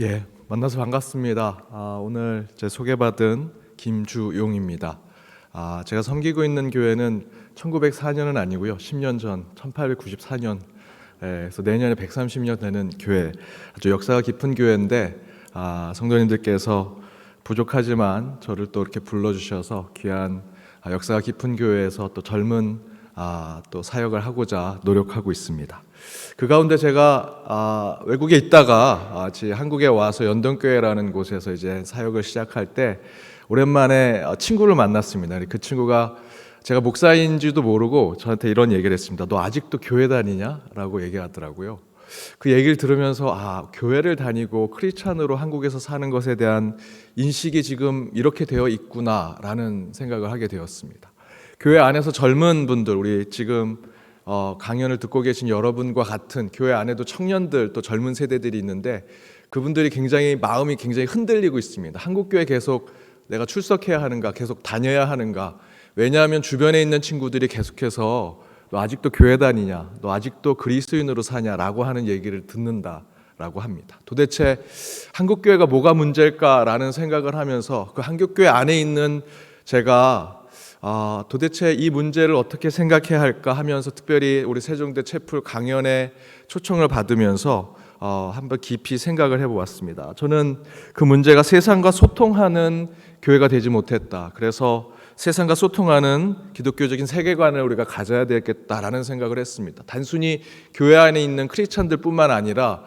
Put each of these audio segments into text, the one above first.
예, 만나서 반갑습니다. 오늘 제 소개받은 김주용입니다. 제가 섬기고 있는 교회는 1904년은 아니고요, 10년 전 1894년, 그래서 내년에 130년 되는 교회, 아주 역사가 깊은 교회인데 성도님들께서 부족하지만 저를 또 이렇게 불러주셔서 귀한 역사가 깊은 교회에서 또 젊은 또 사역을 하고자 노력하고 있습니다. 그 가운데 제가 외국에 있다가 한국에 와서 연동교회라는 곳에서 이제 사역을 시작할 때 오랜만에 친구를 만났습니다. 그 친구가 제가 목사인지도 모르고 저한테 이런 얘기를 했습니다. 너 아직도 교회 다니냐? 라고 얘기하더라고요. 그 얘기를 들으면서 교회를 다니고 크리스찬으로 한국에서 사는 것에 대한 인식이 지금 이렇게 되어 있구나 라는 생각을 하게 되었습니다. 교회 안에서 젊은 분들, 우리 지금 강연을 듣고 계신 여러분과 같은 교회 안에도 청년들 또 젊은 세대들이 있는데 그분들이 마음이 굉장히 흔들리고 있습니다. 한국교회 계속 내가 출석해야 하는가, 계속 다녀야 하는가. 왜냐하면 주변에 있는 친구들이 계속해서 너 아직도 교회 다니냐, 너 아직도 그리스도인으로 사냐라고 하는 얘기를 듣는다라고 합니다. 도대체 한국교회가 뭐가 문제일까라는 생각을 하면서 그 한국교회 안에 있는 제가 도대체 이 문제를 어떻게 생각해야 할까 하면서 특별히 우리 세종대 채플 강연에 초청을 받으면서 한번 깊이 생각을 해보았습니다. 저는 그 문제가 세상과 소통하는 교회가 되지 못했다. 그래서 세상과 소통하는 기독교적인 세계관을 우리가 가져야 되겠다라는 생각을 했습니다. 단순히 교회 안에 있는 크리스찬들뿐만 아니라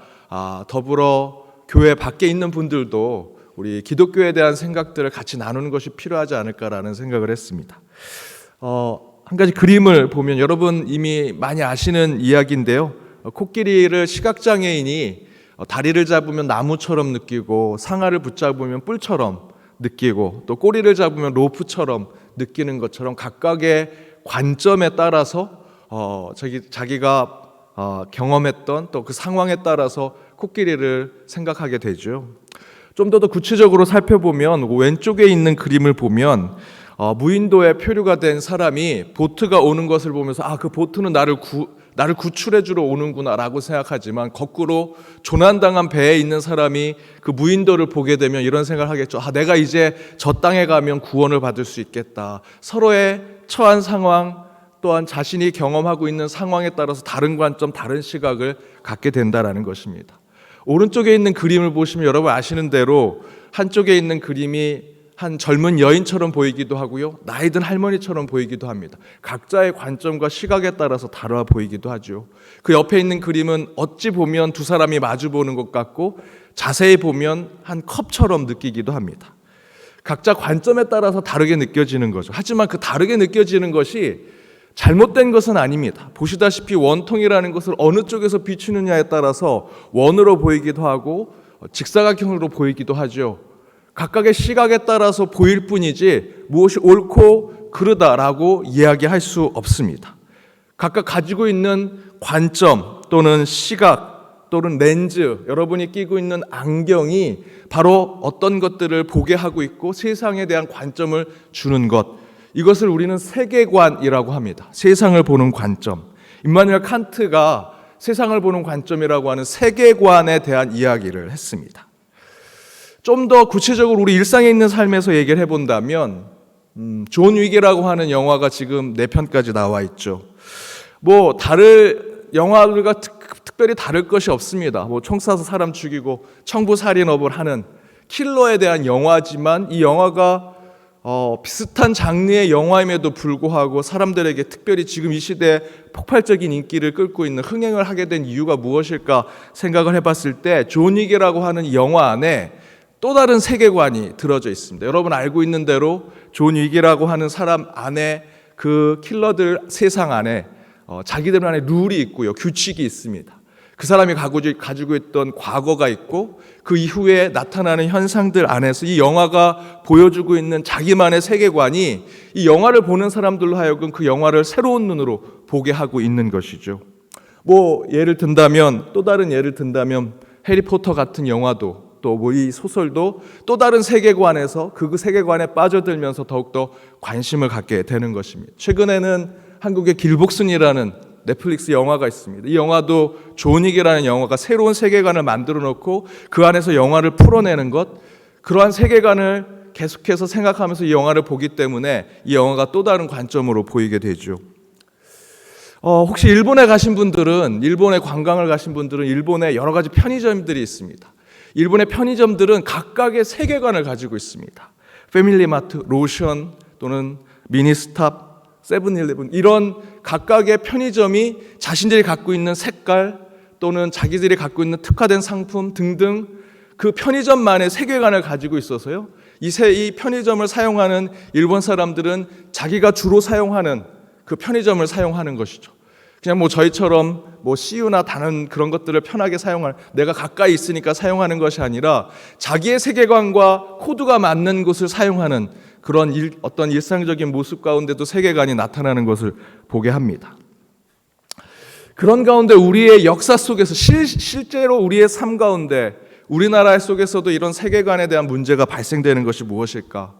더불어 교회 밖에 있는 분들도 우리 기독교에 대한 생각들을 같이 나누는 것이 필요하지 않을까라는 생각을 했습니다. 한 가지 그림을 보면 여러분 이미 많이 아시는 이야기인데요. 코끼리를 시각장애인이 다리를 잡으면 나무처럼 느끼고 상아를 붙잡으면 뿔처럼 느끼고 또 꼬리를 잡으면 로프처럼 느끼는 것처럼 각각의 관점에 따라서 자기가 경험했던 또 그 상황에 따라서 코끼리를 생각하게 되죠. 좀 더 구체적으로 살펴보면 왼쪽에 있는 그림을 보면 무인도에 표류가 된 사람이 보트가 오는 것을 보면서 그 보트는 나를 구출해 주러 오는구나 라고 생각하지만 거꾸로 조난당한 배에 있는 사람이 그 무인도를 보게 되면 이런 생각을 하겠죠. 내가 이제 저 땅에 가면 구원을 받을 수 있겠다. 서로의 처한 상황 또한 자신이 경험하고 있는 상황에 따라서 다른 관점, 다른 시각을 갖게 된다라는 것입니다. 오른쪽에 있는 그림을 보시면 여러분 아시는 대로 한쪽에 있는 그림이 한 젊은 여인처럼 보이기도 하고요, 나이 든 할머니처럼 보이기도 합니다. 각자의 관점과 시각에 따라서 달라 보이기도 하죠. 그 옆에 있는 그림은 어찌 보면 두 사람이 마주 보는 것 같고 자세히 보면 한 컵처럼 느끼기도 합니다. 각자 관점에 따라서 다르게 느껴지는 거죠. 하지만 그 다르게 느껴지는 것이 잘못된 것은 아닙니다. 보시다시피 원통이라는 것을 어느 쪽에서 비추느냐에 따라서 원으로 보이기도 하고 직사각형으로 보이기도 하죠. 각각의 시각에 따라서 보일 뿐이지 무엇이 옳고 그르다라고 이야기할 수 없습니다. 각각 가지고 있는 관점 또는 시각 또는 렌즈, 여러분이 끼고 있는 안경이 바로 어떤 것들을 보게 하고 있고 세상에 대한 관점을 주는 것, 이것을 우리는 세계관이라고 합니다. 세상을 보는 관점. 임마누엘 칸트가 세상을 보는 관점이라고 하는 세계관에 대한 이야기를 했습니다. 좀 더 구체적으로 우리 일상에 있는 삶에서 얘기를 해본다면 존 윅이라고 하는 영화가 지금 4편까지 나와 있죠. 다른 영화들과 특별히 다를 것이 없습니다. 총 쏴서 사람 죽이고 청부살인업을 하는 킬러에 대한 영화지만 이 영화가 비슷한 장르의 영화임에도 불구하고 사람들에게 특별히 지금 이 시대에 폭발적인 인기를 끌고 있는 흥행을 하게 된 이유가 무엇일까 생각을 해봤을 때 존 윅이라고 하는 이 영화 안에 또 다른 세계관이 들어져 있습니다. 여러분 알고 있는 대로 존 윅이라고 하는 사람 안에 그 킬러들 세상 안에 자기들 안에 룰이 있고요, 규칙이 있습니다. 그 사람이 가지고 있던 과거가 있고 그 이후에 나타나는 현상들 안에서 이 영화가 보여주고 있는 자기만의 세계관이 이 영화를 보는 사람들로 하여금 그 영화를 새로운 눈으로 보게 하고 있는 것이죠. 또 다른 예를 든다면 해리포터 같은 영화도 또 이 소설도 또 다른 세계관에서 그 세계관에 빠져들면서 더욱더 관심을 갖게 되는 것입니다. 최근에는 한국의 길복순이라는 넷플릭스 영화가 있습니다. 이 영화도 존 윅이라는 영화가 새로운 세계관을 만들어 놓고 그 안에서 영화를 풀어내는 것, 그러한 세계관을 계속해서 생각하면서 이 영화를 보기 때문에 이 영화가 또 다른 관점으로 보이게 되죠. 혹시 일본에 가신 분들은, 일본에 관광을 가신 분들은 일본에 여러 가지 편의점들이 있습니다. 일본의 편의점들은 각각의 세계관을 가지고 있습니다. 패밀리마트, 로션 또는 미니스탑, 세븐일레븐, 이런 각각의 편의점이 자신들이 갖고 있는 색깔 또는 자기들이 갖고 있는 특화된 상품 등등 그 편의점만의 세계관을 가지고 있어서요, 이 편의점을 사용하는 일본 사람들은 자기가 주로 사용하는 그 편의점을 사용하는 것이죠. 그냥 뭐 저희처럼 뭐 CU나 다른 그런 것들을 편하게 내가 가까이 있으니까 사용하는 것이 아니라 자기의 세계관과 코드가 맞는 곳을 사용하는 그런 어떤 일상적인 모습 가운데도 세계관이 나타나는 것을 보게 합니다. 그런 가운데 우리의 역사 속에서 실제로 우리의 삶 가운데 우리나라 속에서도 이런 세계관에 대한 문제가 발생되는 것이 무엇일까?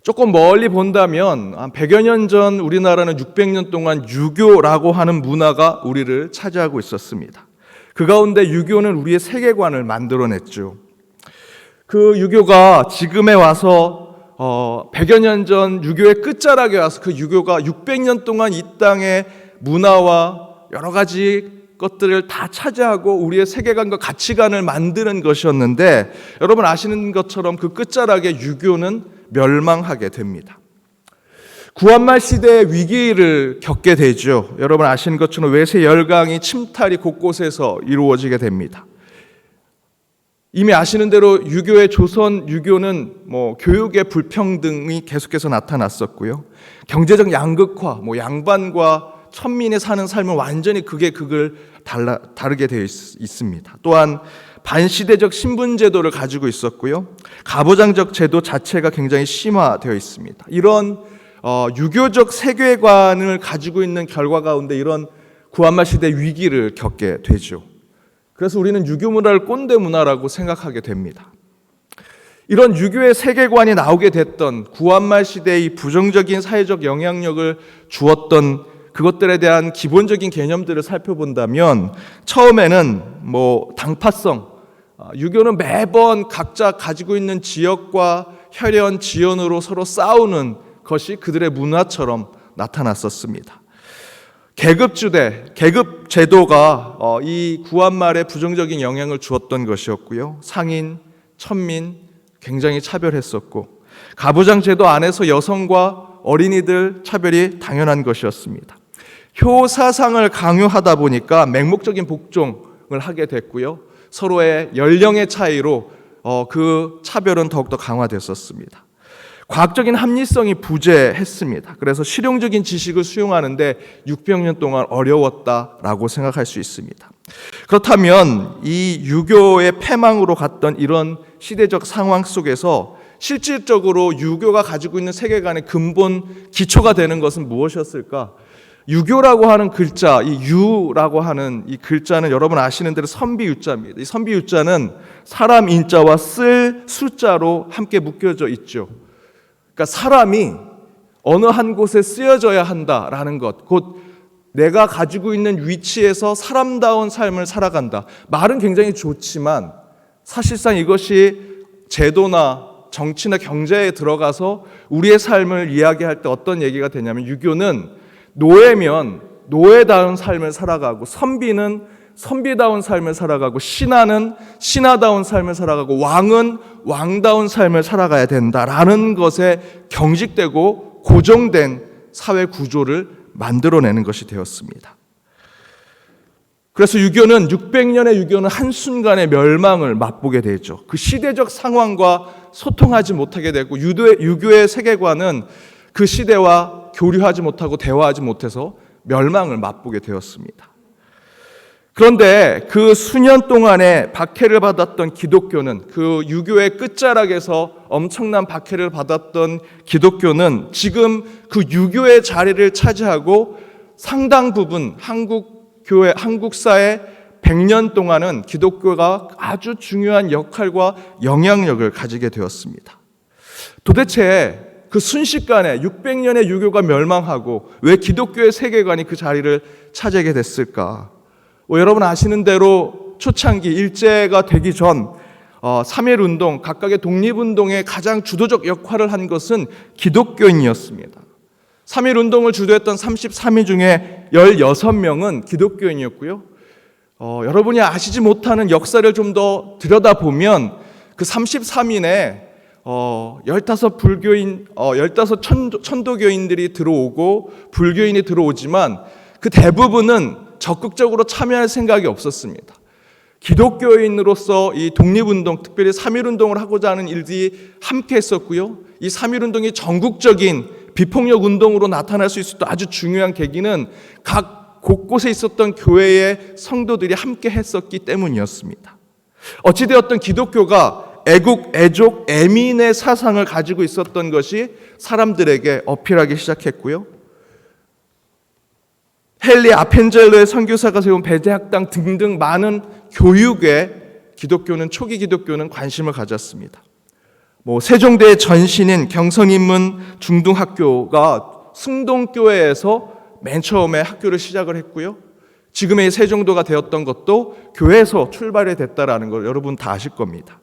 조금 멀리 본다면 한 100여 년 전 우리나라는 600년 동안 유교라고 하는 문화가 우리를 차지하고 있었습니다. 그 가운데 유교는 우리의 세계관을 만들어냈죠. 그 유교가 지금에 와서 100여 년 전 유교의 끝자락에 와서 그 유교가 600년 동안 이 땅의 문화와 여러 가지 것들을 다 차지하고 우리의 세계관과 가치관을 만드는 것이었는데, 여러분 아시는 것처럼 그 끝자락에 유교는 멸망하게 됩니다. 구한말 시대의 위기를 겪게 되죠. 여러분 아시는 것처럼 외세 열강이 침탈이 곳곳에서 이루어지게 됩니다. 이미 아시는 대로 조선 유교는 교육의 불평등이 계속해서 나타났었고요. 경제적 양극화, 양반과 천민이 사는 삶은 완전히 극을 다르게 되어 있습니다. 또한 반시대적 신분제도를 가지고 있었고요. 가부장적 제도 자체가 굉장히 심화되어 있습니다. 이런 유교적 세계관을 가지고 있는 결과 가운데 이런 구한말 시대 위기를 겪게 되죠. 그래서 우리는 유교 문화를 꼰대 문화라고 생각하게 됩니다. 이런 유교의 세계관이 나오게 됐던 구한말 시대의 부정적인 사회적 영향력을 주었던 그것들에 대한 기본적인 개념들을 살펴본다면, 처음에는 당파성, 유교는 매번 각자 가지고 있는 지역과 혈연, 지연으로 서로 싸우는 것이 그들의 문화처럼 나타났었습니다. 계급 제도가 이 구한말에 부정적인 영향을 주었던 것이었고요. 상인, 천민 굉장히 차별했었고, 가부장 제도 안에서 여성과 어린이들 차별이 당연한 것이었습니다. 효사상을 강요하다 보니까 맹목적인 복종을 하게 됐고요. 서로의 연령의 차이로 그 차별은 더욱더 강화됐었습니다. 과학적인 합리성이 부재했습니다. 그래서 실용적인 지식을 수용하는데 600년 동안 어려웠다라고 생각할 수 있습니다. 그렇다면 이 유교의 패망으로 갔던 이런 시대적 상황 속에서 실질적으로 유교가 가지고 있는 세계관의 근본 기초가 되는 것은 무엇이었을까? 유교라고 하는 글자, 이 유라고 하는 이 글자는 여러분 아시는 대로 선비유자입니다. 이 선비유자는 사람 인자와 쓸 숫자로 함께 묶여져 있죠. 그러니까 사람이 어느 한 곳에 쓰여져야 한다라는 것, 곧 내가 가지고 있는 위치에서 사람다운 삶을 살아간다. 말은 굉장히 좋지만 사실상 이것이 제도나 정치나 경제에 들어가서 우리의 삶을 이야기할 때 어떤 얘기가 되냐면, 유교는 노예면 노예다운 삶을 살아가고, 선비는 선비다운 삶을 살아가고, 신하는 신하다운 삶을 살아가고, 왕은 왕다운 삶을 살아가야 된다라는 것에 경직되고 고정된 사회 구조를 만들어내는 것이 되었습니다. 그래서 600년의 유교는 한순간에 멸망을 맛보게 되죠. 그 시대적 상황과 소통하지 못하게 되고, 유교의 세계관은 그 시대와 교류하지 못하고 대화하지 못해서 멸망을 맛보게 되었습니다. 그런데 그 수년 동안에 박해를 받았던 기독교는, 그 유교의 끝자락에서 엄청난 박해를 받았던 기독교는 지금 그 유교의 자리를 차지하고 상당 부분 한국 사회 100년 동안은 기독교가 아주 중요한 역할과 영향력을 가지게 되었습니다. 도대체 그 순식간에 600년의 유교가 멸망하고 왜 기독교의 세계관이 그 자리를 차지하게 됐을까? 여러분 아시는 대로 초창기 일제가 되기 전 3.1운동, 각각의 독립운동에 가장 주도적 역할을 한 것은 기독교인이었습니다. 3.1운동을 주도했던 33인 중에 16명은 기독교인이었고요. 여러분이 아시지 못하는 역사를 좀 더 들여다보면 그 33인에 15 천도교인들이 들어오고 불교인이 들어오지만 그 대부분은 적극적으로 참여할 생각이 없었습니다. 기독교인으로서 이 독립운동, 특별히 3.1운동을 하고자 하는 일들이 함께 했었고요. 이 3.1운동이 전국적인 비폭력 운동으로 나타날 수 있었던 아주 중요한 계기는 각 곳곳에 있었던 교회의 성도들이 함께 했었기 때문이었습니다. 어찌되었든 기독교가 애국, 애족, 애민의 사상을 가지고 있었던 것이 사람들에게 어필하기 시작했고요. 헨리 아펜젤러의 선교사가 세운 배제학당 등등 많은 교육에 초기 기독교는 관심을 가졌습니다. 세종대의 전신인 경성인문 중등학교가 승동교회에서 맨 처음에 학교를 시작을 했고요. 지금의 세종도가 되었던 것도 교회에서 출발이 됐다라는 걸 여러분 다 아실 겁니다.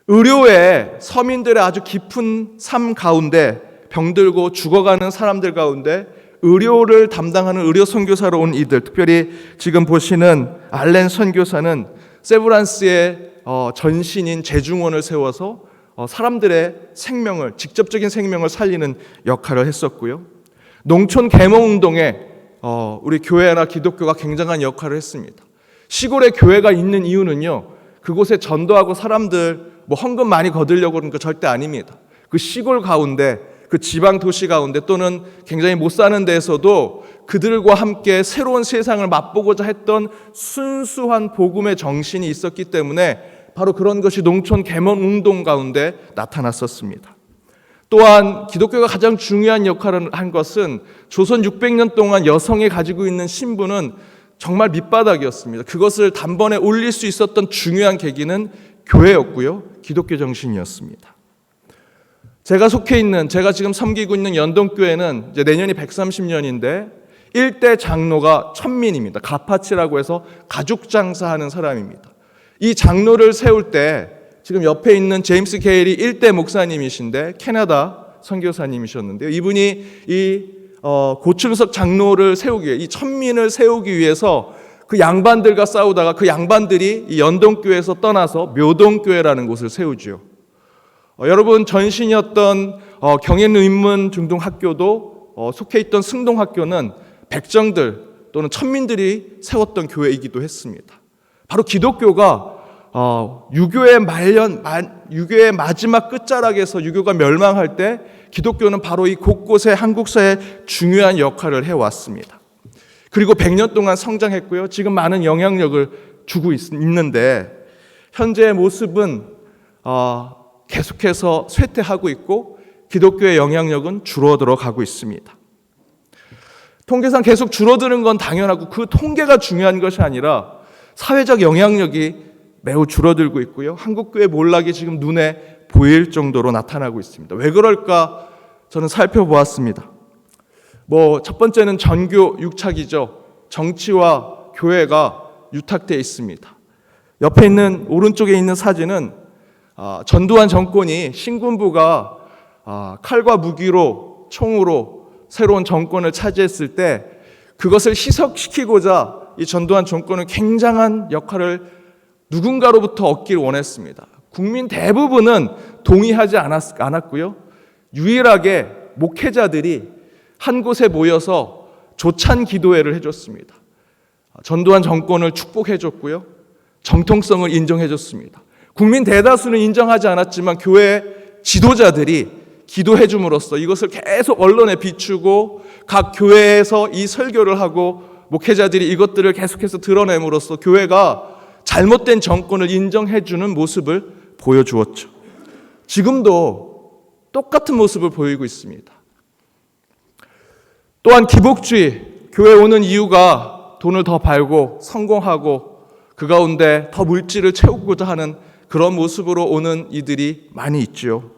의료에 서민들의 아주 깊은 삶 가운데 병들고 죽어가는 사람들 가운데 의료를 담당하는 의료 선교사로 온 이들, 특별히 지금 보시는 알렌 선교사는 세브란스의 전신인 재중원을 세워서 사람들의 생명을, 직접적인 생명을 살리는 역할을 했었고요. 농촌 계몽운동에 우리 교회나 기독교가 굉장한 역할을 했습니다. 시골에 교회가 있는 이유는요, 그곳에 전도하고 사람들 헌금 많이 거두려고 그러는 거 절대 아닙니다. 그 시골 가운데, 그 지방 도시 가운데 또는 굉장히 못 사는 데에서도 그들과 함께 새로운 세상을 맛보고자 했던 순수한 복음의 정신이 있었기 때문에 바로 그런 것이 농촌 계몽운동 가운데 나타났었습니다. 또한 기독교가 가장 중요한 역할을 한 것은 조선 600년 동안 여성이 가지고 있는 신분은 정말 밑바닥이었습니다. 그것을 단번에 올릴 수 있었던 중요한 계기는 교회였고요, 기독교 정신이었습니다. 제가 지금 섬기고 있는 연동교회는 이제 내년이 130년인데 1대 장로가 천민입니다. 가파치라고 해서 가죽 장사하는 사람입니다. 이 장로를 세울 때 지금 옆에 있는 제임스 게일이 1대 목사님이신데 캐나다 선교사님이셨는데요. 이분이 이 고충석 장로를 세우기 위해, 이 천민을 세우기 위해서 그 양반들과 싸우다가 그 양반들이 이 연동교회에서 떠나서 묘동교회라는 곳을 세우죠. 여러분 전신이었던 경인인문 중등학교도 속해 있던 승동학교는 백정들 또는 천민들이 세웠던 교회이기도 했습니다. 바로 기독교가 유교의 마지막 끝자락에서 유교가 멸망할 때 기독교는 바로 이 곳곳에 한국 사회에 중요한 역할을 해왔습니다. 그리고 100년 동안 성장했고요. 지금 많은 영향력을 주고 있는데 현재의 모습은 계속해서 쇠퇴하고 있고 기독교의 영향력은 줄어들어 가고 있습니다. 통계상 계속 줄어드는 건 당연하고 그 통계가 중요한 것이 아니라 사회적 영향력이 매우 줄어들고 있고요. 한국교회 몰락이 지금 눈에 보일 정도로 나타나고 있습니다. 왜 그럴까 저는 살펴보았습니다. 첫 번째는 전교 유착이죠. 정치와 교회가 유탁되어 있습니다. 옆에 있는 오른쪽에 있는 사진은 전두환 정권이 신군부가 칼과 무기로 총으로 새로운 정권을 차지했을 때 그것을 희석시키고자 이 전두환 정권은 굉장한 역할을 누군가로부터 얻기를 원했습니다. 국민 대부분은 동의하지 않았고요. 유일하게 목회자들이 한 곳에 모여서 조찬 기도회를 해줬습니다. 전두환 정권을 축복해줬고요. 정통성을 인정해줬습니다. 국민 대다수는 인정하지 않았지만 교회 지도자들이 기도해줌으로써 이것을 계속 언론에 비추고 각 교회에서 이 설교를 하고 목회자들이 이것들을 계속해서 드러냄으로써 교회가 잘못된 정권을 인정해주는 모습을 보여주었죠. 지금도 똑같은 모습을 보이고 있습니다. 또한 기복주의, 교회 오는 이유가 돈을 더 벌고 성공하고 그 가운데 더 물질을 채우고자 하는 그런 모습으로 오는 이들이 많이 있죠.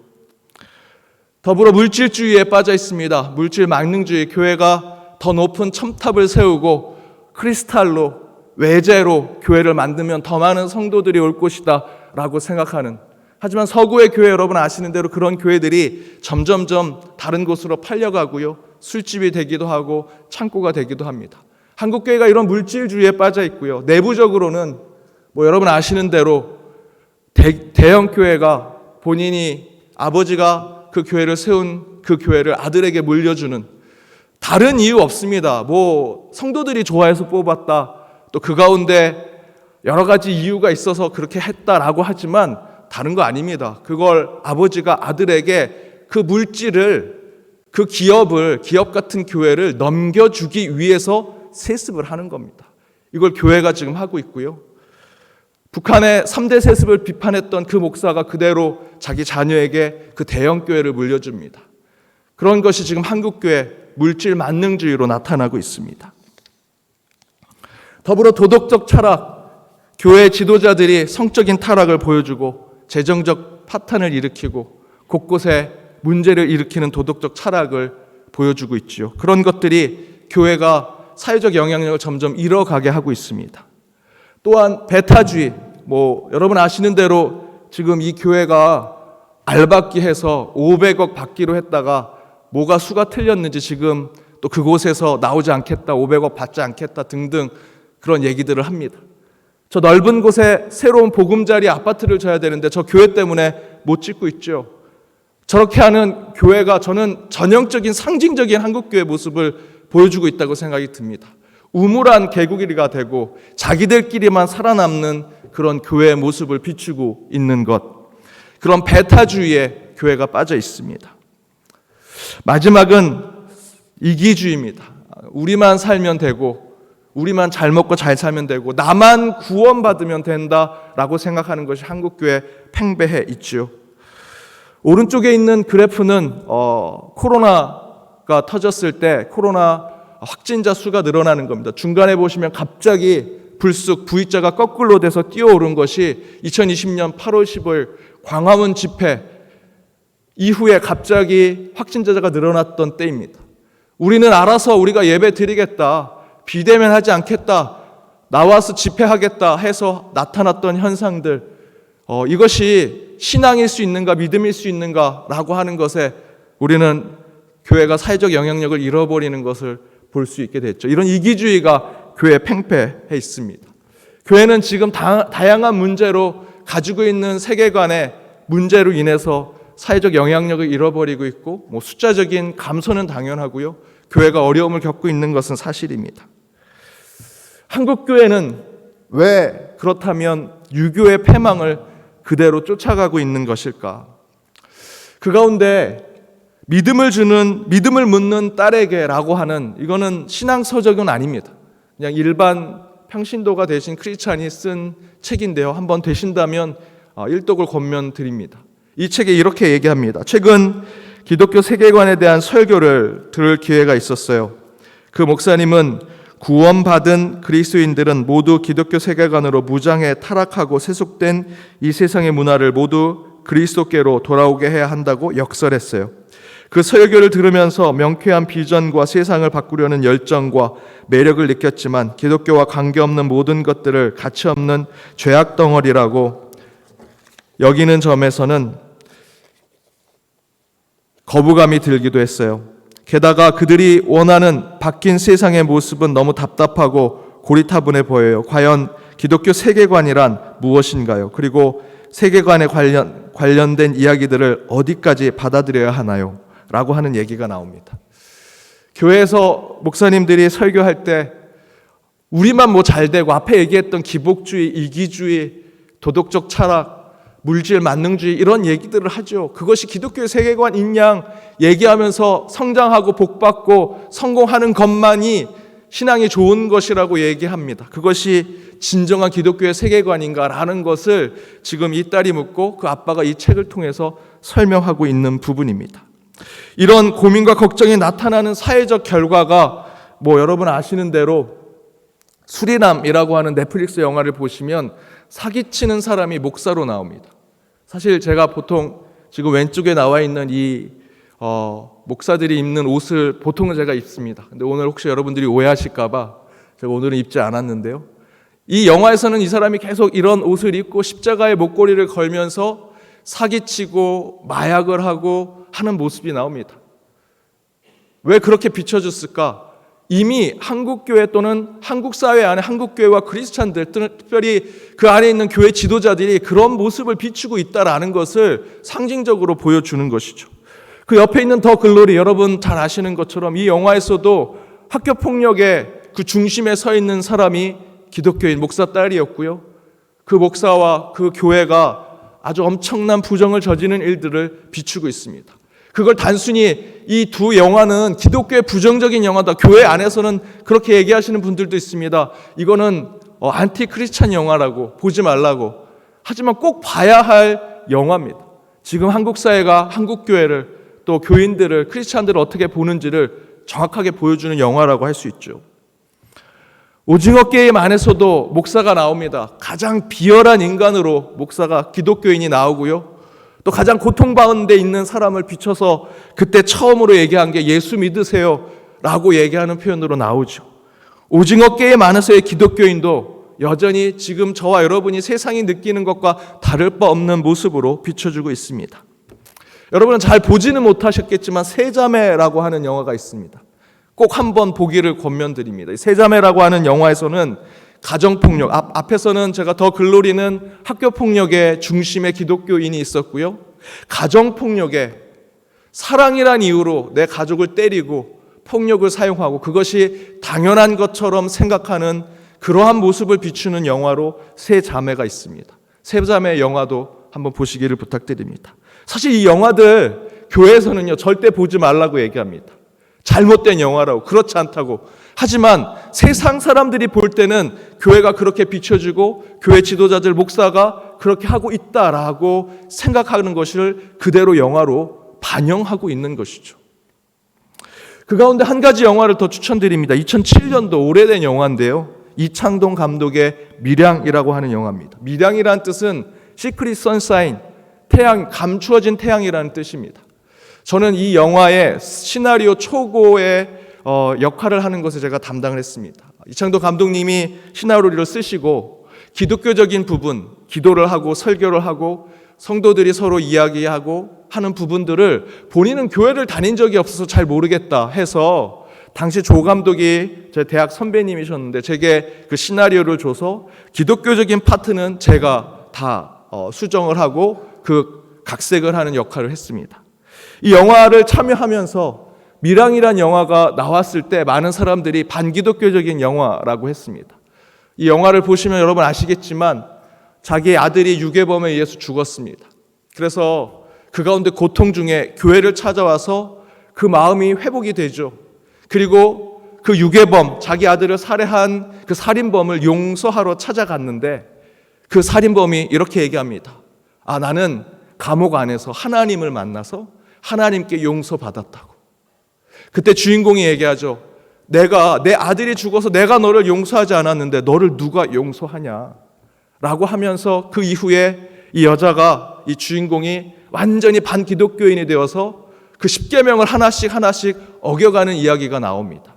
더불어 물질주의에 빠져 있습니다. 물질 만능주의, 교회가 더 높은 첨탑을 세우고 크리스탈로, 외제로 교회를 만들면 더 많은 성도들이 올 것이다 라고 생각하는, 하지만 서구의 교회 여러분 아시는 대로 그런 교회들이 점점점 다른 곳으로 팔려가고요, 술집이 되기도 하고 창고가 되기도 합니다. 한국교회가 이런 물질주의에 빠져 있고요, 내부적으로는 여러분 아시는 대로 대형 교회가 본인이 아버지가 그 교회를 세운 그 교회를 아들에게 물려주는, 다른 이유 없습니다. 성도들이 좋아해서 뽑았다, 또 그 가운데 여러 가지 이유가 있어서 그렇게 했다라고 하지만 다른 거 아닙니다. 그걸 아버지가 아들에게 그 물질을, 그 기업 같은 교회를 넘겨주기 위해서 세습을 하는 겁니다. 이걸 교회가 지금 하고 있고요. 북한의 3대 세습을 비판했던 그 목사가 그대로 자기 자녀에게 그 대형 교회를 물려줍니다. 그런 것이 지금 한국교회 물질 만능주의로 나타나고 있습니다. 더불어 도덕적 타락, 교회 지도자들이 성적인 타락을 보여주고 재정적 파탄을 일으키고 곳곳에 문제를 일으키는 도덕적 타락을 보여주고 있지요. 그런 것들이 교회가 사회적 영향력을 점점 잃어가게 하고 있습니다. 또한 배타주의, 여러분 아시는 대로 지금 이 교회가 알받기 해서 500억 받기로 했다가 뭐가 수가 틀렸는지 지금 또 그곳에서 나오지 않겠다, 500억 받지 않겠다 등등 그런 얘기들을 합니다. 저 넓은 곳에 새로운 보금자리 아파트를 져야 되는데 저 교회 때문에 못 짓고 있죠. 저렇게 하는 교회가 저는 전형적인 상징적인 한국교회 모습을 보여주고 있다고 생각이 듭니다. 우물한 개구리가 되고 자기들끼리만 살아남는 그런 교회의 모습을 비추고 있는 것, 그런 배타주의에 교회가 빠져 있습니다. 마지막은 이기주의입니다. 우리만 살면 되고, 우리만 잘 먹고 잘 살면 되고, 나만 구원받으면 된다라고 생각하는 것이 한국교회 팽배해 있죠. 오른쪽에 있는 그래프는 코로나가 터졌을 때 코로나 확진자 수가 늘어나는 겁니다. 중간에 보시면 갑자기 불쑥 V자가 거꾸로 돼서 뛰어오른 것이 2020년 8월 15일 광화문 집회 이후에 갑자기 확진자가 늘어났던 때입니다. 우리는 알아서 우리가 예배 드리겠다, 비대면 하지 않겠다, 나와서 집회하겠다 해서 나타났던 현상들, 이것이 신앙일 수 있는가, 믿음일 수 있는가라고 하는 것에 우리는 교회가 사회적 영향력을 잃어버리는 것을 볼 수 있게 됐죠. 이런 이기주의가 교회에 팽배해 있습니다. 교회는 지금 다양한 문제로 가지고 있는 세계관의 문제로 인해서 사회적 영향력을 잃어버리고 있고, 숫자적인 감소는 당연하고요, 교회가 어려움을 겪고 있는 것은 사실입니다. 한국교회는 왜 그렇다면 유교의 패망을 그대로 쫓아가고 있는 것일까? 그 가운데 믿음을 묻는 딸에게라고 하는, 이거는 신앙서적은 아닙니다. 그냥 일반 평신도가 되신 크리스찬이 쓴 책인데요, 한번 되신다면 일독을 권면드립니다. 이 책에 이렇게 얘기합니다. 최근 기독교 세계관에 대한 설교를 들을 기회가 있었어요. 그 목사님은 구원받은 그리스도인들은 모두 기독교 세계관으로 무장해 타락하고 세속된 이 세상의 문화를 모두 그리스도께로 돌아오게 해야 한다고 역설했어요. 그 설교를 들으면서 명쾌한 비전과 세상을 바꾸려는 열정과 매력을 느꼈지만 기독교와 관계없는 모든 것들을 가치없는 죄악 덩어리라고 여기는 점에서는 거부감이 들기도 했어요. 게다가 그들이 원하는 바뀐 세상의 모습은 너무 답답하고 고리타분해 보여요. 과연 기독교 세계관이란 무엇인가요? 그리고 세계관에 관련된 이야기들을 어디까지 받아들여야 하나요? 라고 하는 얘기가 나옵니다. 교회에서 목사님들이 설교할 때 우리만 잘 되고, 앞에 얘기했던 기복주의, 이기주의, 도덕적 철학, 물질 만능주의 이런 얘기들을 하죠. 그것이 기독교의 세계관인 양 얘기하면서 성장하고 복받고 성공하는 것만이 신앙이 좋은 것이라고 얘기합니다. 그것이 진정한 기독교의 세계관인가라는 것을 지금 이 딸이 묻고 그 아빠가 이 책을 통해서 설명하고 있는 부분입니다. 이런 고민과 걱정이 나타나는 사회적 결과가 여러분 아시는 대로 수리남이라고 하는 넷플릭스 영화를 보시면 사기치는 사람이 목사로 나옵니다. 사실 제가 보통 지금 왼쪽에 나와 있는 이 목사들이 입는 옷을 보통은 제가 입습니다. 근데 오늘 혹시 여러분들이 오해하실까봐 제가 오늘은 입지 않았는데요. 이 영화에서는 이 사람이 계속 이런 옷을 입고 십자가의 목걸이를 걸면서 사기치고 마약을 하고 하는 모습이 나옵니다. 왜 그렇게 비춰졌을까? 이미 한국교회 또는 한국사회 안에 한국교회와 크리스찬들, 특별히 그 안에 있는 교회 지도자들이 그런 모습을 비추고 있다라는 것을 상징적으로 보여주는 것이죠. 그 옆에 있는 더 글로리, 여러분 잘 아시는 것처럼 이 영화에서도 학교폭력의 그 중심에 서 있는 사람이 기독교인 목사 딸이었고요. 그 목사와 그 교회가 아주 엄청난 부정을 저지르는 일들을 비추고 있습니다. 그걸 단순히 이 두 영화는 기독교의 부정적인 영화다, 교회 안에서는 그렇게 얘기하시는 분들도 있습니다. 이거는 안티 크리스찬 영화라고, 보지 말라고. 하지만 꼭 봐야 할 영화입니다. 지금 한국 사회가 한국 교회를, 또 교인들을, 크리스찬들을 어떻게 보는지를 정확하게 보여주는 영화라고 할 수 있죠. 오징어 게임 안에서도 목사가 나옵니다. 가장 비열한 인간으로 목사가, 기독교인이 나오고요. 또 가장 고통받은 데 있는 사람을 비춰서 그때 처음으로 얘기한 게 예수 믿으세요 라고 얘기하는 표현으로 나오죠. 오징어 게임 안에서의 기독교인도 여전히 지금 저와 여러분이 세상이 느끼는 것과 다를 바 없는 모습으로 비춰주고 있습니다. 여러분은 잘 보지는 못하셨겠지만 세자매라고 하는 영화가 있습니다. 꼭 한번 보기를 권면드립니다. 세자매라고 하는 영화에서는 가정폭력, 앞에서는 제가 더 글로리는 학교폭력의 중심에 기독교인이 있었고요. 가정폭력에 사랑이란 이유로 내 가족을 때리고 폭력을 사용하고 그것이 당연한 것처럼 생각하는 그러한 모습을 비추는 영화로 세 자매가 있습니다. 세 자매 영화도 한번 보시기를 부탁드립니다. 사실 이 영화들 교회에서는요 절대 보지 말라고 얘기합니다. 잘못된 영화라고, 그렇지 않다고. 하지만 세상 사람들이 볼 때는 교회가 그렇게 비춰지고 교회 지도자들, 목사가 그렇게 하고 있다라고 생각하는 것을 그대로 영화로 반영하고 있는 것이죠. 그 가운데 한 가지 영화를 더 추천드립니다. 2007년도 오래된 영화인데요. 이창동 감독의 밀양이라고 하는 영화입니다. 밀양이라는 뜻은 시크릿 선샤인, 태양, 감추어진 태양이라는 뜻입니다. 저는 이 영화의 시나리오 초고의 역할을 하는 것을 제가 담당을 했습니다. 이창도 감독님이 시나리오를 쓰시고 기독교적인 부분, 기도를 하고 설교를 하고 성도들이 서로 이야기하고 하는 부분들을 본인은 교회를 다닌 적이 없어서 잘 모르겠다 해서 당시 조 감독이 제 대학 선배님이셨는데 제게 그 시나리오를 줘서 기독교적인 파트는 제가 다 수정을 하고 그 각색을 하는 역할을 했습니다. 이 영화를 참여하면서 밀양이란 영화가 나왔을 때 많은 사람들이 반기독교적인 영화라고 했습니다. 이 영화를 보시면 여러분 아시겠지만 자기 아들이 유괴범에 의해서 죽었습니다. 그래서 그 가운데 고통 중에 교회를 찾아와서 그 마음이 회복이 되죠. 그리고 그 유괴범, 자기 아들을 살해한 그 살인범을 용서하러 찾아갔는데 그 살인범이 이렇게 얘기합니다. 나는 감옥 안에서 하나님을 만나서 하나님께 용서받았다고. 그때 주인공이 얘기하죠. 내 아들이 죽어서 내가 너를 용서하지 않았는데 너를 누가 용서하냐 라고 하면서 그 이후에 이 여자가, 이 주인공이 완전히 반기독교인이 되어서 그 십계명을 하나씩 어겨가는 이야기가 나옵니다.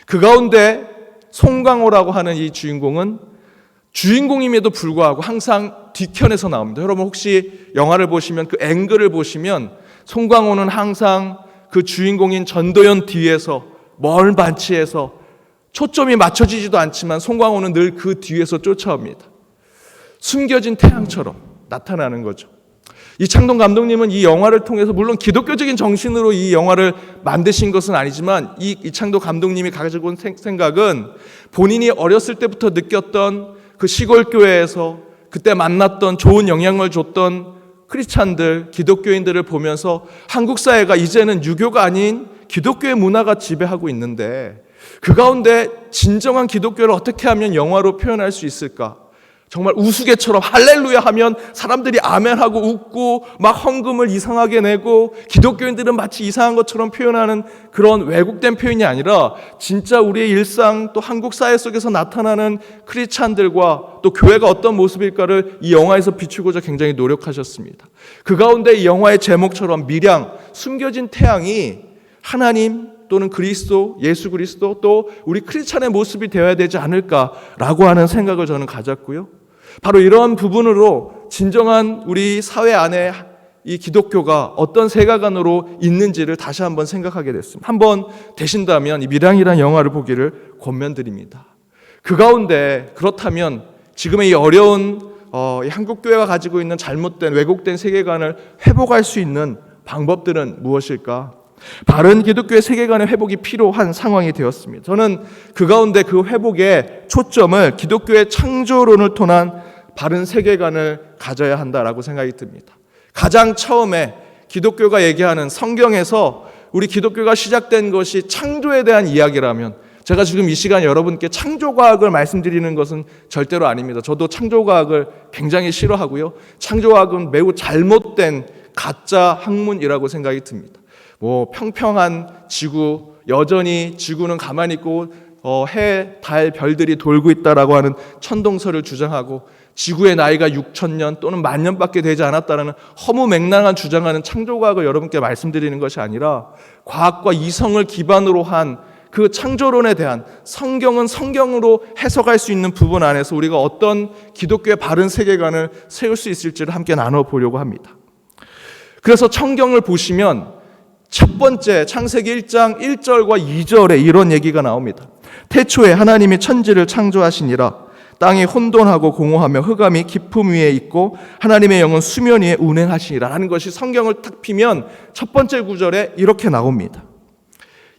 그 가운데 송강호라고 하는 이 주인공은 주인공임에도 불구하고 항상 뒤편에서 나옵니다. 여러분 혹시 영화를 보시면 그 앵글을 보시면 송강호는 항상 그 주인공인 전도연 뒤에서 먼 반치에서 초점이 맞춰지지도 않지만 송강호는 늘 그 뒤에서 쫓아옵니다. 숨겨진 태양처럼 나타나는 거죠. 이창동 감독님은 이 영화를 통해서 물론 기독교적인 정신으로 이 영화를 만드신 것은 아니지만 이창동 감독님이 가지고 온 생각은 본인이 어렸을 때부터 느꼈던 그 시골 교회에서 그때 만났던 좋은 영향을 줬던 크리스찬들, 기독교인들을 보면서 한국 사회가 이제는 유교가 아닌 기독교의 문화가 지배하고 있는데 그 가운데 진정한 기독교를 어떻게 하면 영화로 표현할 수 있을까? 정말 우스개처럼 할렐루야 하면 사람들이 아멘하고 웃고 막 헌금을 이상하게 내고, 기독교인들은 마치 이상한 것처럼 표현하는 그런 왜곡된 표현이 아니라 진짜 우리의 일상, 또 한국 사회 속에서 나타나는 크리스찬들과 또 교회가 어떤 모습일까를 이 영화에서 비추고자 굉장히 노력하셨습니다. 그 가운데 이 영화의 제목처럼 미량, 숨겨진 태양이 하나님 또는 그리스도, 예수 그리스도, 또 우리 크리스찬의 모습이 되어야 되지 않을까라고 하는 생각을 저는 가졌고요. 바로 이런 부분으로 진정한 우리 사회 안에 이 기독교가 어떤 세계관으로 있는지를 다시 한번 생각하게 됐습니다. 한번 되신다면 이 미량이라는 영화를 보기를 권면드립니다. 그 가운데 그렇다면 지금의 이 어려운 이 한국교회가 가지고 있는 잘못된 왜곡된 세계관을 회복할 수 있는 방법들은 무엇일까? 바른 기독교의 세계관의 회복이 필요한 상황이 되었습니다. 저는 그 가운데 그 회복의 초점을 기독교의 창조론을 통한 바른 세계관을 가져야 한다라고 생각이 듭니다. 가장 처음에 기독교가 얘기하는 성경에서 우리 기독교가 시작된 것이 창조에 대한 이야기라면, 제가 지금 이 시간 여러분께 창조과학을 말씀드리는 것은 절대로 아닙니다. 저도 창조과학을 굉장히 싫어하고요. 창조과학은 매우 잘못된 가짜 학문이라고 생각이 듭니다. 평평한 지구, 여전히 지구는 가만히 있고 해, 달, 별들이 돌고 있다라고 하는 천동설을 주장하고, 지구의 나이가 6,000년 또는 10,000년밖에 되지 않았다라는 허무맹랑한 주장하는 창조과학을 여러분께 말씀드리는 것이 아니라, 과학과 이성을 기반으로 한 그 창조론에 대한 성경은 성경으로 해석할 수 있는 부분 안에서 우리가 어떤 기독교의 바른 세계관을 세울 수 있을지를 함께 나눠보려고 합니다. 그래서 성경을 보시면 첫 번째 창세기 1장 1절과 2절에 이런 얘기가 나옵니다. 태초에 하나님이 천지를 창조하시니라. 땅이 혼돈하고 공허하며 흑암이 깊음 위에 있고 하나님의 영은 수면 위에 운행하시니라 라는 것이 성경을 탁 피면 첫 번째 구절에 이렇게 나옵니다.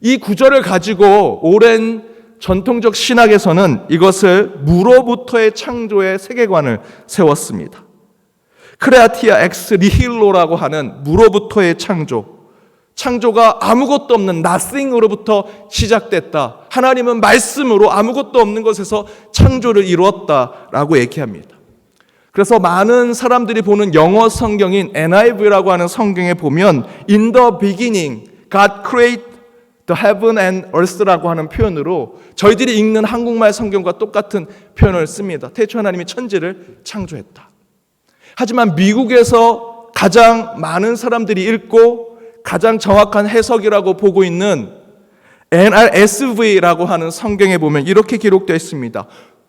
이 구절을 가지고 오랜 전통적 신학에서는 이것을 무로부터의 창조의 세계관을 세웠습니다. 크레아티아 엑스 리힐로라고 하는 무로부터의 창조가 아무것도 없는 nothing으로부터 시작됐다. 하나님은 말씀으로 아무것도 없는 것에서 창조를 이루었다라고 얘기합니다. 그래서 많은 사람들이 보는 영어 성경인 NIV라고 하는 성경에 보면 In the beginning, God created the heaven and earth라고 하는 표현으로 저희들이 읽는 한국말 성경과 똑같은 표현을 씁니다. 태초 하나님이 천지를 창조했다. 하지만 미국에서 가장 많은 사람들이 읽고 가장 정확한 해석이라고 보고 있는 NRSV라고 하는 성경에 보면 이렇게 기록되어 있습니다.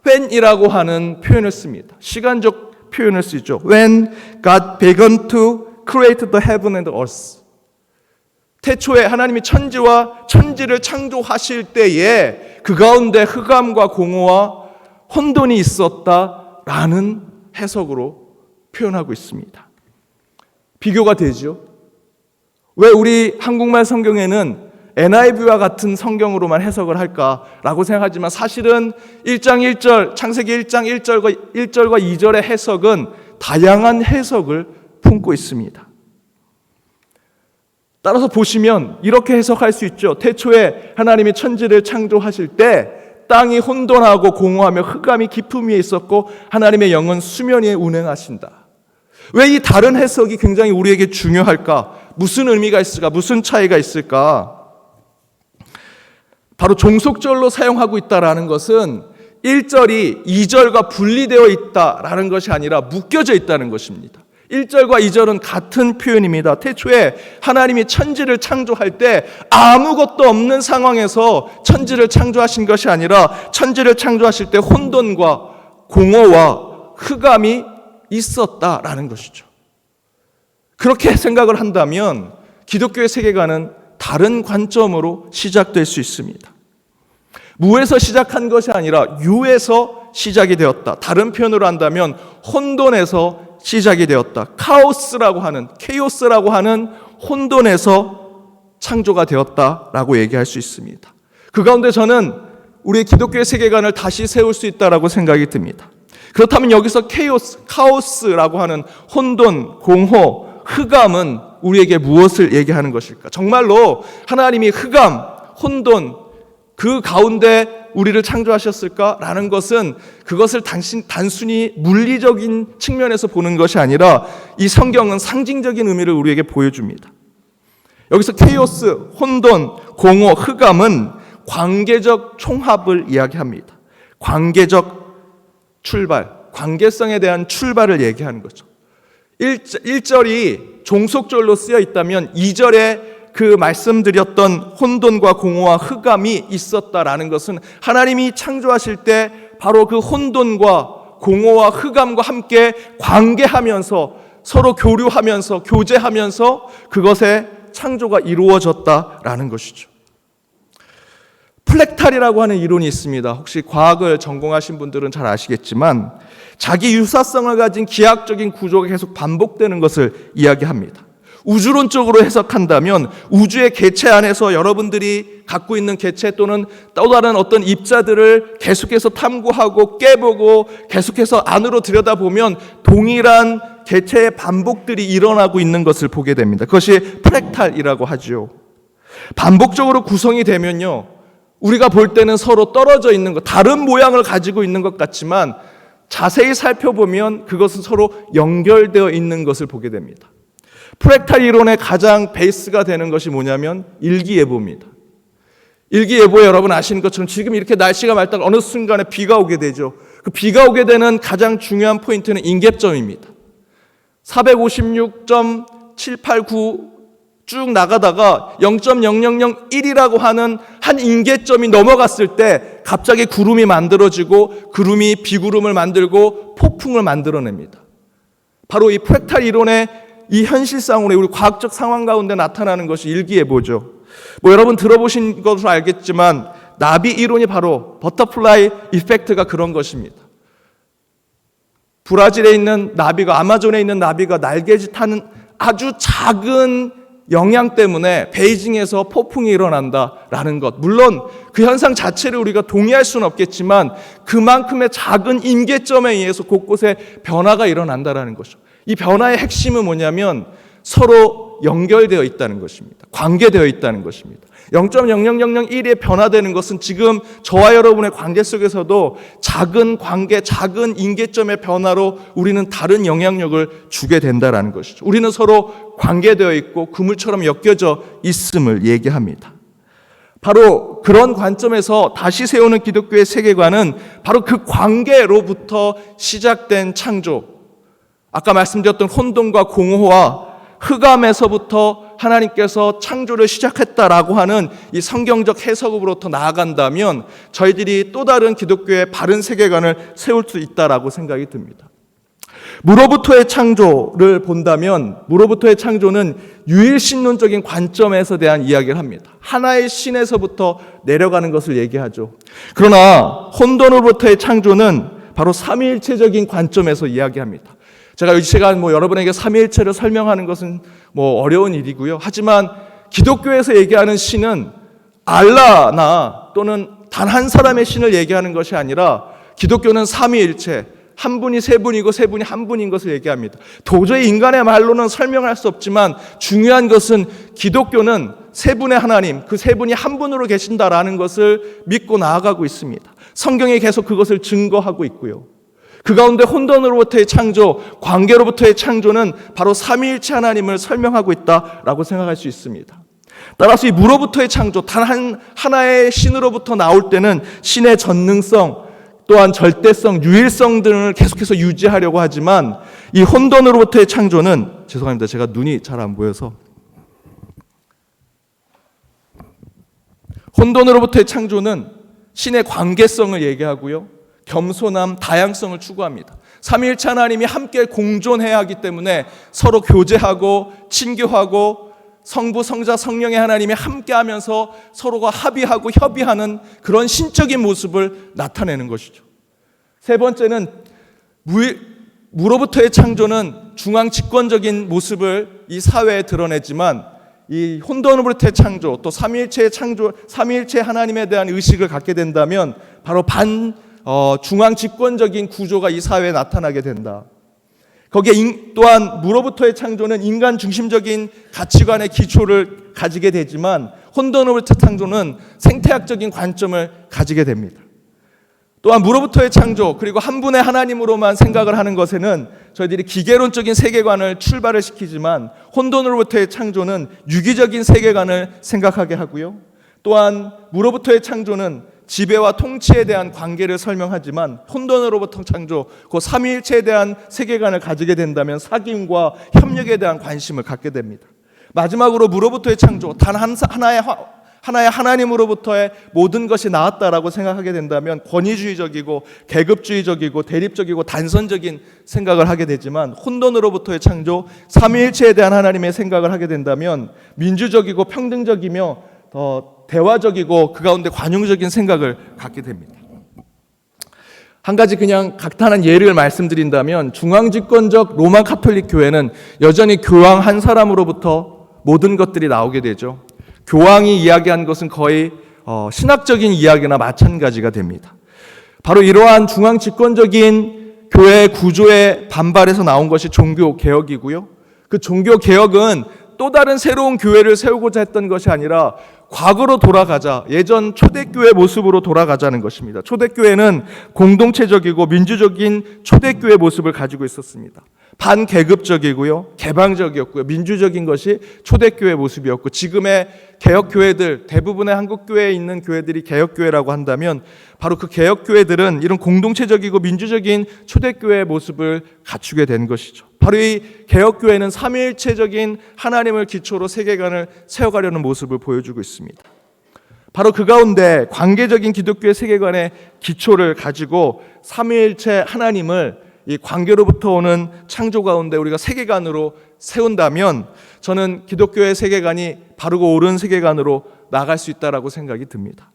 when이라고 하는 표현을 씁니다. 시간적 표현을 쓰죠. When God began to create the heaven and the earth. 태초에 하나님이 천지를 창조하실 때에 그 가운데 흑암과 공허와 혼돈이 있었다라는 해석으로 표현하고 있습니다. 비교가 되죠. 왜 우리 한국말 성경에는 NIV와 같은 성경으로만 해석을 할까라고 생각하지만 사실은 1장 1절, 창세기 1장 1절과 2절의 해석은 다양한 해석을 품고 있습니다. 따라서 보시면 이렇게 해석할 수 있죠. 태초에 하나님이 천지를 창조하실 때 땅이 혼돈하고 공허하며 흑암이 깊음 위에 있었고 하나님의 영은 수면 위에 운행하신다. 왜 이 다른 해석이 굉장히 우리에게 중요할까? 무슨 의미가 있을까? 무슨 차이가 있을까? 바로 종속절로 사용하고 있다라는 것은 1절이 2절과 분리되어 있다라는 것이 아니라 묶여져 있다는 것입니다. 1절과 2절은 같은 표현입니다. 태초에 하나님이 천지를 창조할 때 아무것도 없는 상황에서 천지를 창조하신 것이 아니라 천지를 창조하실 때 혼돈과 공허와 흑암이 있었다라는 것이죠. 그렇게 생각을 한다면 기독교의 세계관은 다른 관점으로 시작될 수 있습니다. 무에서 시작한 것이 아니라 유에서 시작이 되었다. 다른 표현으로 한다면 혼돈에서 시작이 되었다. 카오스라고 하는 혼돈에서 창조가 되었다라고 얘기할 수 있습니다. 그 가운데 저는 우리 기독교의 세계관을 다시 세울 수 있다라고 생각이 듭니다. 그렇다면 여기서 카오스라고 하는 혼돈, 공허, 흑암은 우리에게 무엇을 얘기하는 것일까? 정말로 하나님이 흑암, 혼돈, 그 가운데 우리를 창조하셨을까라는 것은 그것을 단순히 물리적인 측면에서 보는 것이 아니라 이 성경은 상징적인 의미를 우리에게 보여줍니다. 여기서 케이오스, 혼돈, 공허, 흑암은 관계적 총합을 이야기합니다. 관계적 출발, 관계성에 대한 출발을 얘기하는 거죠. 1절이 종속절로 쓰여 있다면 2절에 그 말씀드렸던 혼돈과 공허와 흑암이 있었다라는 것은 하나님이 창조하실 때 바로 그 혼돈과 공허와 흑암과 함께 관계하면서 서로 교류하면서 교제하면서 그것의 창조가 이루어졌다라는 것이죠. 플렉탈이라고 하는 이론이 있습니다. 혹시 과학을 전공하신 분들은 잘 아시겠지만 자기 유사성을 가진 기하학적인 구조가 계속 반복되는 것을 이야기합니다. 우주론적으로 해석한다면 우주의 개체 안에서 여러분들이 갖고 있는 개체 또는 또 다른 어떤 입자들을 계속해서 탐구하고 깨보고 계속해서 안으로 들여다보면 동일한 개체의 반복들이 일어나고 있는 것을 보게 됩니다. 그것이 프랙탈이라고 하죠. 반복적으로 구성이 되면요, 우리가 볼 때는 서로 떨어져 있는 것, 다른 모양을 가지고 있는 것 같지만 자세히 살펴보면 그것은 서로 연결되어 있는 것을 보게 됩니다. 프랙탈 이론의 가장 베이스가 되는 것이 뭐냐면 일기예보입니다. 일기예보에 여러분 아시는 것처럼 지금 이렇게 날씨가 맑다가 어느 순간에 비가 오게 되죠. 그 비가 오게 되는 가장 중요한 포인트는 인계점입니다. 456.789 쭉 나가다가 0.0001이라고 하는 한 인계점이 넘어갔을 때 갑자기 구름이 만들어지고 구름이 비구름을 만들고 폭풍을 만들어냅니다. 바로 이 프랙탈 이론의 이 현실상으로 우리 과학적 상황 가운데 나타나는 것이 일기예보죠. 여러분 들어보신 것으로 알겠지만 나비 이론이 바로 버터플라이 이펙트가 그런 것입니다. 브라질에 있는 나비가, 아마존에 있는 나비가 날개짓하는 아주 작은 영향 때문에 베이징에서 폭풍이 일어난다라는 것. 물론 그 현상 자체를 우리가 동의할 수는 없겠지만 그만큼의 작은 임계점에 의해서 곳곳에 변화가 일어난다라는 것이죠. 이 변화의 핵심은 뭐냐면 서로 연결되어 있다는 것입니다. 관계되어 있다는 것입니다. 0.0001에 변화되는 것은 지금 저와 여러분의 관계 속에서도 작은 관계, 작은 인계점의 변화로 우리는 다른 영향력을 주게 된다는 것이죠. 우리는 서로 관계되어 있고 그물처럼 엮여져 있음을 얘기합니다. 바로 그런 관점에서 다시 세우는 기독교의 세계관은 바로 그 관계로부터 시작된 창조, 아까 말씀드렸던 혼돈과 공허와 흑암에서부터 하나님께서 창조를 시작했다라고 하는 이 성경적 해석으로부터 나아간다면 저희들이 또 다른 기독교의 바른 세계관을 세울 수 있다라고 생각이 듭니다. 무로부터의 창조를 본다면 무로부터의 창조는 유일신론적인 관점에서 대한 이야기를 합니다. 하나의 신에서부터 내려가는 것을 얘기하죠. 그러나 혼돈으로부터의 창조는 바로 삼위일체적인 관점에서 이야기합니다. 제가 이 시간 여러분에게 삼위일체를 설명하는 것은 어려운 일이고요. 하지만 기독교에서 얘기하는 신은 알라나 또는 단 한 사람의 신을 얘기하는 것이 아니라 기독교는 삼위일체, 한 분이 세 분이고 세 분이 한 분인 것을 얘기합니다. 도저히 인간의 말로는 설명할 수 없지만 중요한 것은 기독교는 세 분의 하나님, 그 세 분이 한 분으로 계신다라는 것을 믿고 나아가고 있습니다. 성경이 계속 그것을 증거하고 있고요. 그 가운데 혼돈으로부터의 창조, 관계로부터의 창조는 바로 삼위일체 하나님을 설명하고 있다라고 생각할 수 있습니다. 따라서 이 무로부터의 창조, 단 하나의 신으로부터 나올 때는 신의 전능성, 또한 절대성, 유일성 등을 계속해서 유지하려고 하지만 이 혼돈으로부터의 창조는, 죄송합니다, 제가 눈이 잘 안 보여서, 혼돈으로부터의 창조는 신의 관계성을 얘기하고요, 겸손함, 다양성을 추구합니다. 삼위일체 하나님이 함께 공존해야 하기 때문에 서로 교제하고 친교하고 성부, 성자, 성령의 하나님이 함께하면서 서로가 합의하고 협의하는 그런 신적인 모습을 나타내는 것이죠. 세 번째는 무로부터의 창조는 중앙 집권적인 모습을 이 사회에 드러내지만 이 혼돈으로부터의 창조, 또 삼위일체의 창조, 삼위일체 하나님에 대한 의식을 갖게 된다면 바로 중앙 집권적인 구조가 이 사회에 나타나게 된다. 거기에 또한 무로부터의 창조는 인간 중심적인 가치관의 기초를 가지게 되지만 혼돈으로부터 창조는 생태학적인 관점을 가지게 됩니다. 또한 무로부터의 창조 그리고 한 분의 하나님으로만 생각을 하는 것에는 저희들이 기계론적인 세계관을 출발을 시키지만 혼돈으로부터의 창조는 유기적인 세계관을 생각하게 하고요. 또한 무로부터의 창조는 지배와 통치에 대한 관계를 설명하지만 혼돈으로부터 창조, 그 삼위일체에 대한 세계관을 가지게 된다면 사귐과 협력에 대한 관심을 갖게 됩니다. 마지막으로 무로부터의 창조, 단 하나의 하나님으로부터의 모든 것이 나왔다라고 생각하게 된다면 권위주의적이고 계급주의적이고 대립적이고 단선적인 생각을 하게 되지만 혼돈으로부터의 창조, 삼위일체에 대한 하나님의 생각을 하게 된다면 민주적이고 평등적이며 대화적이고 그 가운데 관용적인 생각을 갖게 됩니다. 한 가지 그냥 각탄한 예를 말씀드린다면 중앙집권적 로마 가톨릭 교회는 여전히 교황 한 사람으로부터 모든 것들이 나오게 되죠. 교황이 이야기한 것은 거의 신학적인 이야기나 마찬가지가 됩니다. 바로 이러한 중앙집권적인 교회 구조의 반발에서 나온 것이 종교개혁이고요. 그 종교개혁은 또 다른 새로운 교회를 세우고자 했던 것이 아니라 과거로 돌아가자, 예전 초대교회 모습으로 돌아가자는 것입니다. 초대교회는 공동체적이고 민주적인 초대교회 모습을 가지고 있었습니다. 반계급적이고요, 개방적이었고요, 민주적인 것이 초대교회 모습이었고, 지금의 개혁교회들, 대부분의 한국교회에 있는 교회들이 개혁교회라고 한다면 바로 그 개혁교회들은 이런 공동체적이고 민주적인 초대교회의 모습을 갖추게 된 것이죠. 바로 이 개혁교회는 삼위일체적인 하나님을 기초로 세계관을 세워가려는 모습을 보여주고 있습니다. 바로 그 가운데 관계적인 기독교의 세계관의 기초를 가지고 삼위일체 하나님을 이 관계로부터 오는 창조 가운데 우리가 세계관으로 세운다면 저는 기독교의 세계관이 바르고 옳은 세계관으로 나아갈 수 있다라고 생각이 듭니다.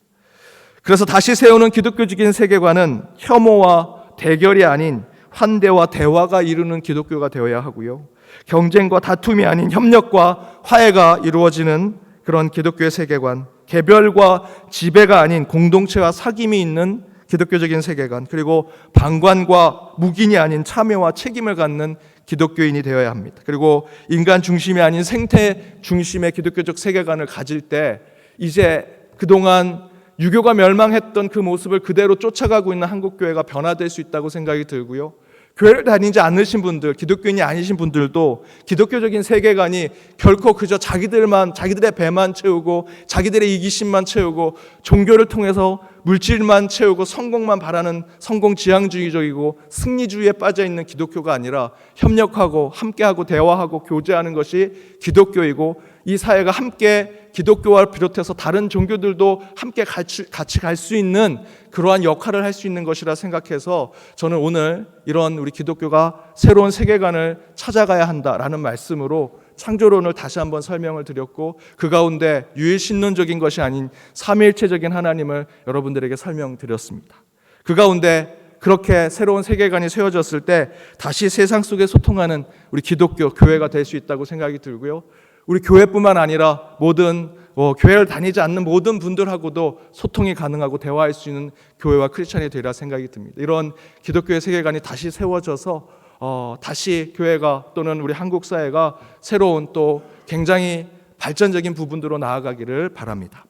그래서 다시 세우는 기독교적인 세계관은 혐오와 대결이 아닌 환대와 대화가 이루는 기독교가 되어야 하고요. 경쟁과 다툼이 아닌 협력과 화해가 이루어지는 그런 기독교의 세계관, 개별과 지배가 아닌 공동체와 사귐이 있는 기독교적인 세계관, 그리고 방관과 묵인이 아닌 참여와 책임을 갖는 기독교인이 되어야 합니다. 그리고 인간 중심이 아닌 생태 중심의 기독교적 세계관을 가질 때 이제 그동안 유교가 멸망했던 그 모습을 그대로 쫓아가고 있는 한국교회가 변화될 수 있다고 생각이 들고요. 교회를 다니지 않으신 분들, 기독교인이 아니신 분들도 기독교적인 세계관이 결코 그저 자기들의 배만 채우고 자기들의 이기심만 채우고 종교를 통해서 물질만 채우고 성공만 바라는 성공지향주의적이고 승리주의에 빠져있는 기독교가 아니라 협력하고 함께하고 대화하고 교제하는 것이 기독교이고 이 사회가 함께 기독교와 비롯해서 다른 종교들도 함께 같이 갈 수 있는 그러한 역할을 할 수 있는 것이라 생각해서 저는 오늘 이런 우리 기독교가 새로운 세계관을 찾아가야 한다라는 말씀으로 창조론을 다시 한번 설명을 드렸고 그 가운데 유일신론적인 것이 아닌 삼위일체적인 하나님을 여러분들에게 설명드렸습니다. 그 가운데 그렇게 새로운 세계관이 세워졌을 때 다시 세상 속에 소통하는 우리 기독교 교회가 될 수 있다고 생각이 들고요. 우리 교회뿐만 아니라 모든 교회를 다니지 않는 모든 분들하고도 소통이 가능하고 대화할 수 있는 교회와 크리스천이 되리라 생각이 듭니다. 이런 기독교의 세계관이 다시 세워져서 다시 교회가 또는 우리 한국 사회가 새로운 또 굉장히 발전적인 부분으로 나아가기를 바랍니다.